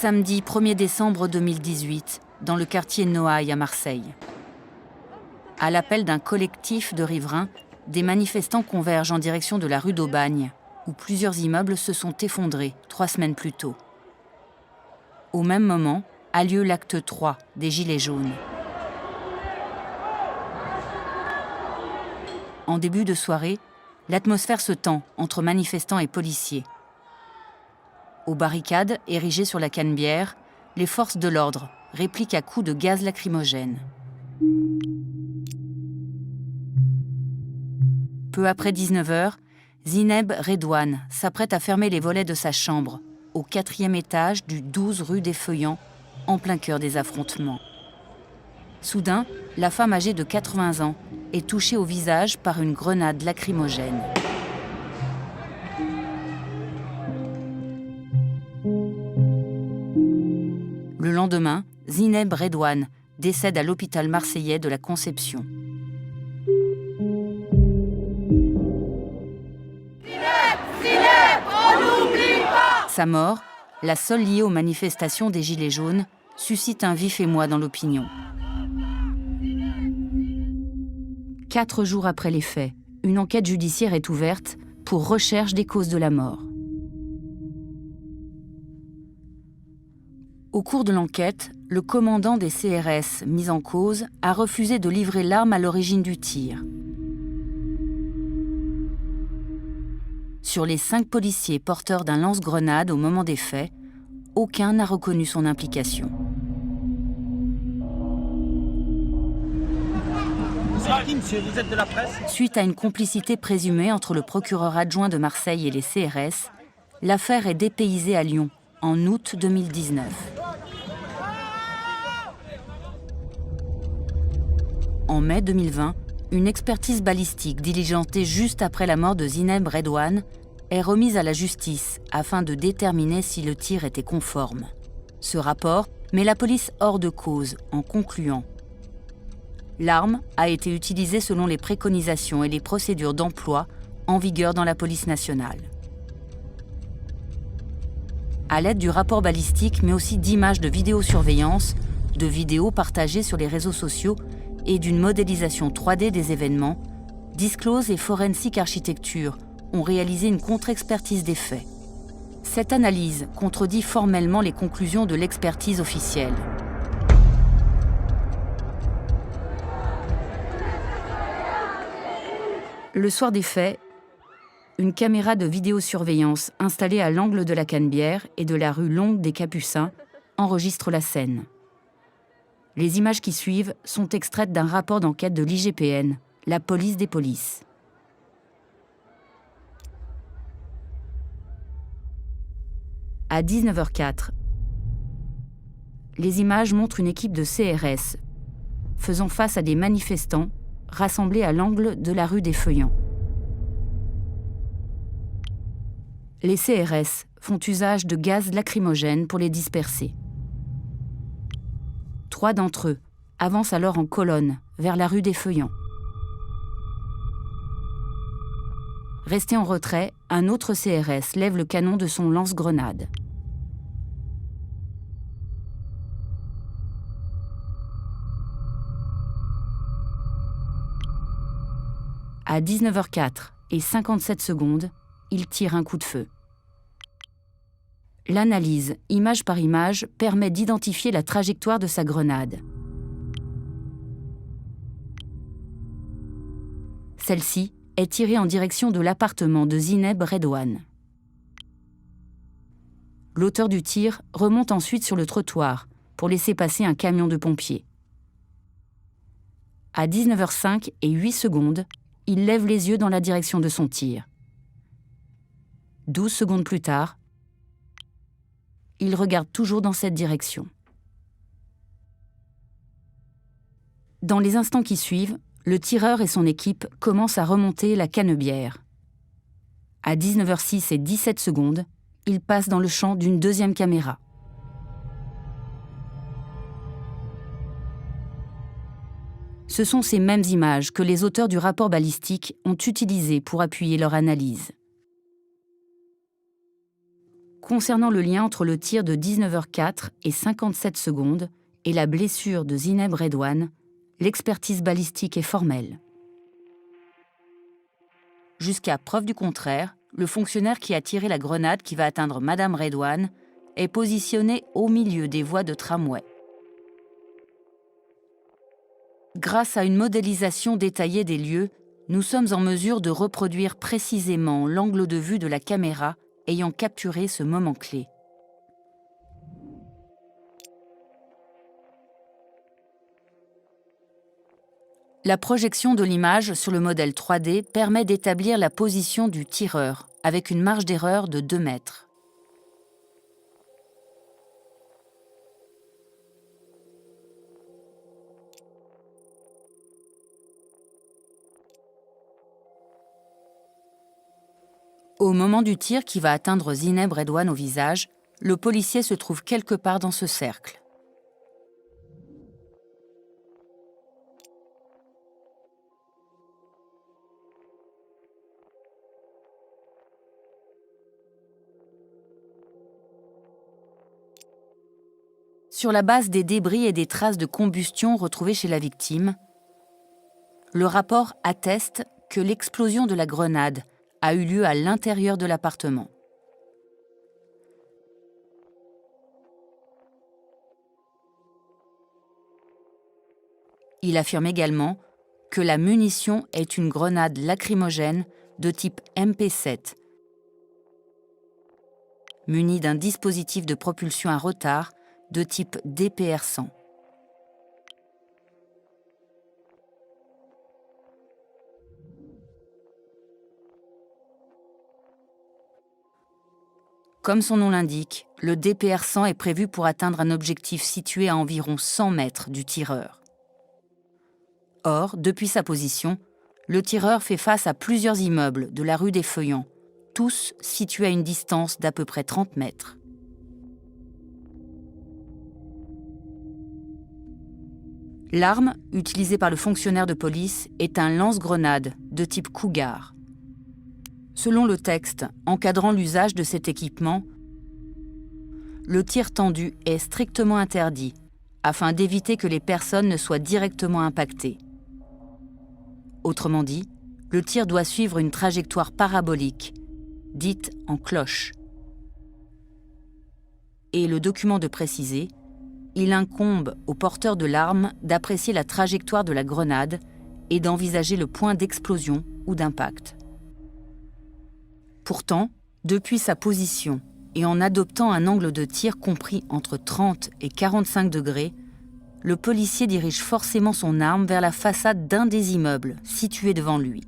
samedi 1er décembre 2018, dans le quartier Noailles à Marseille. À l'appel d'un collectif de riverains, des manifestants convergent en direction de la rue d'Aubagne, où plusieurs immeubles se sont effondrés 3 semaines plus tôt. Au même moment, a lieu l'acte 3 des Gilets jaunes. En début de soirée, l'atmosphère se tend entre manifestants et policiers. Aux barricades érigées sur la Canebière, les forces de l'ordre répliquent à coups de gaz lacrymogène. Peu après 19h, Zineb Redouane s'apprête à fermer les volets de sa chambre, au 4e étage du 12 rue des Feuillants, en plein cœur des affrontements. Soudain, la femme âgée de 80 ans est touchée au visage par une grenade lacrymogène. Le lendemain, Zineb Redouane décède à l'hôpital marseillais de la Conception. Sa mort, la seule liée aux manifestations des Gilets jaunes, suscite un vif émoi dans l'opinion. 4 jours après les faits, une enquête judiciaire est ouverte pour recherche des causes de la mort. Au cours de l'enquête, le commandant des CRS mis en cause a refusé de livrer l'arme à l'origine du tir. Sur les 5 policiers porteurs d'un lance-grenade au moment des faits, aucun n'a reconnu son implication. Vous êtes de la presse ? Suite à une complicité présumée entre le procureur adjoint de Marseille et les CRS, l'affaire est dépaysée à Lyon en août 2019. En mai 2020, une expertise balistique diligentée juste après la mort de Zineb Redouane est remise à la justice afin de déterminer si le tir était conforme. Ce rapport met la police hors de cause en concluant: l'arme a été utilisée selon les préconisations et les procédures d'emploi en vigueur dans la police nationale. À l'aide du rapport balistique, mais aussi d'images de vidéosurveillance, de vidéos partagées sur les réseaux sociaux et d'une modélisation 3D des événements, Disclose et Forensic Architecture ont réalisé une contre-expertise des faits. Cette analyse contredit formellement les conclusions de l'expertise officielle. Le soir des faits, une caméra de vidéosurveillance installée à l'angle de la Canebière et de la rue Longue des Capucins enregistre la scène. Les images qui suivent sont extraites d'un rapport d'enquête de l'IGPN, la police des polices. À 19h04, les images montrent une équipe de CRS faisant face à des manifestants rassemblés à l'angle de la rue des Feuillants. Les CRS font usage de gaz lacrymogène pour les disperser. 3 d'entre eux avancent alors en colonne vers la rue des Feuillants. Resté en retrait, un autre CRS lève le canon de son lance-grenade. À 19h04 et 57 secondes, il tire un coup de feu. L'analyse, image par image, permet d'identifier la trajectoire de sa grenade. Celle-ci est tirée en direction de l'appartement de Zineb Redouane. L'auteur du tir remonte ensuite sur le trottoir pour laisser passer un camion de pompiers. À 19h05 et 8 secondes, il lève les yeux dans la direction de son tir. 12 secondes plus tard, il regarde toujours dans cette direction. Dans les instants qui suivent, le tireur et son équipe commencent à remonter la Canebière. À 19h06 et 17 secondes, il passe dans le champ d'une deuxième caméra. Ce sont ces mêmes images que les auteurs du rapport balistique ont utilisées pour appuyer leur analyse. Concernant le lien entre le tir de 19h04 et 57 secondes et la blessure de Zineb Redouane, l'expertise balistique est formelle. Jusqu'à preuve du contraire, le fonctionnaire qui a tiré la grenade qui va atteindre Madame Redouane est positionné au milieu des voies de tramway. Grâce à une modélisation détaillée des lieux, nous sommes en mesure de reproduire précisément l'angle de vue de la caméra ayant capturé ce moment clé. La projection de l'image sur le modèle 3D permet d'établir la position du tireur, avec une marge d'erreur de 2 mètres. Au moment du tir qui va atteindre Zineb Redouane au visage, le policier se trouve quelque part dans ce cercle. Sur la base des débris et des traces de combustion retrouvées chez la victime, le rapport atteste que l'explosion de la grenade a eu lieu à l'intérieur de l'appartement. Il affirme également que la munition est une grenade lacrymogène de type MP7, munie d'un dispositif de propulsion à retard de type DPR-100. Comme son nom l'indique, le DPR-100 est prévu pour atteindre un objectif situé à environ 100 mètres du tireur. Or, depuis sa position, le tireur fait face à plusieurs immeubles de la rue des Feuillants, tous situés à une distance d'à peu près 30 mètres. L'arme utilisée par le fonctionnaire de police est un lance-grenade de type Cougar. Selon le texte encadrant l'usage de cet équipement, le tir tendu est strictement interdit afin d'éviter que les personnes ne soient directement impactées. Autrement dit, le tir doit suivre une trajectoire parabolique, dite en cloche. Et le document de préciser, il incombe au porteur de l'arme d'apprécier la trajectoire de la grenade et d'envisager le point d'explosion ou d'impact. Pourtant, depuis sa position et en adoptant un angle de tir compris entre 30 et 45 degrés, le policier dirige forcément son arme vers la façade d'un des immeubles situés devant lui.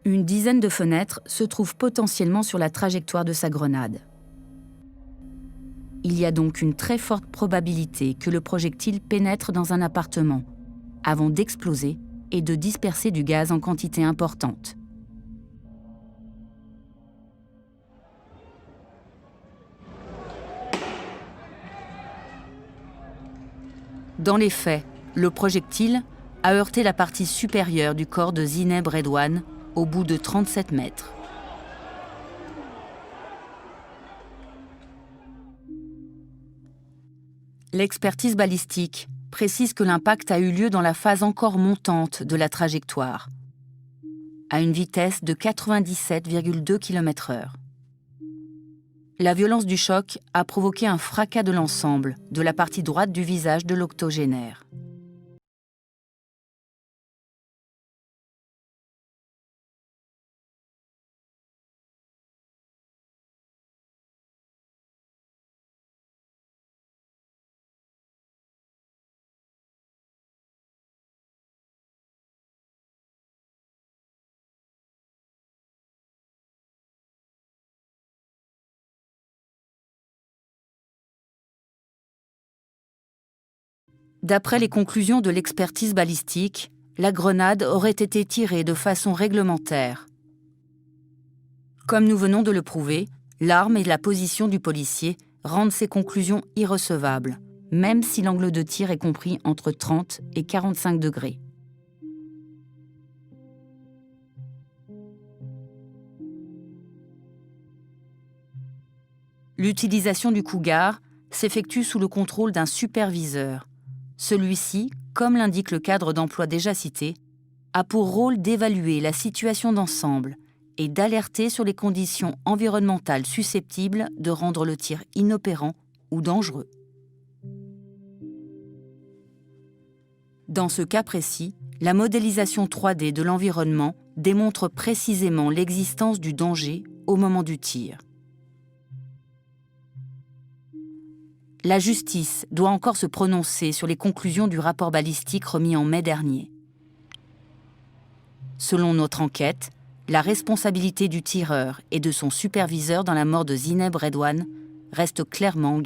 Une dizaine de fenêtres se trouvent potentiellement sur la trajectoire de sa grenade. Il y a donc une très forte probabilité que le projectile pénètre dans un appartement, avant d'exploser et de disperser du gaz en quantité importante. Dans les faits, le projectile a heurté la partie supérieure du corps de Zineb Redouane au bout de 37 mètres. L'expertise balistique précise que l'impact a eu lieu dans la phase encore montante de la trajectoire, à une vitesse de 97,2 km/h. La violence du choc a provoqué un fracas de l'ensemble de la partie droite du visage de l'octogénaire. D'après les conclusions de l'expertise balistique, la grenade aurait été tirée de façon réglementaire. Comme nous venons de le prouver, l'arme et la position du policier rendent ces conclusions irrecevables, même si l'angle de tir est compris entre 30 et 45 degrés. L'utilisation du Cougar s'effectue sous le contrôle d'un superviseur. Celui-ci, comme l'indique le cadre d'emploi déjà cité, a pour rôle d'évaluer la situation d'ensemble et d'alerter sur les conditions environnementales susceptibles de rendre le tir inopérant ou dangereux. Dans ce cas précis, la modélisation 3D de l'environnement démontre précisément l'existence du danger au moment du tir. La justice doit encore se prononcer sur les conclusions du rapport balistique remis en mai dernier. Selon notre enquête, la responsabilité du tireur et de son superviseur dans la mort de Zineb Redouane reste clairement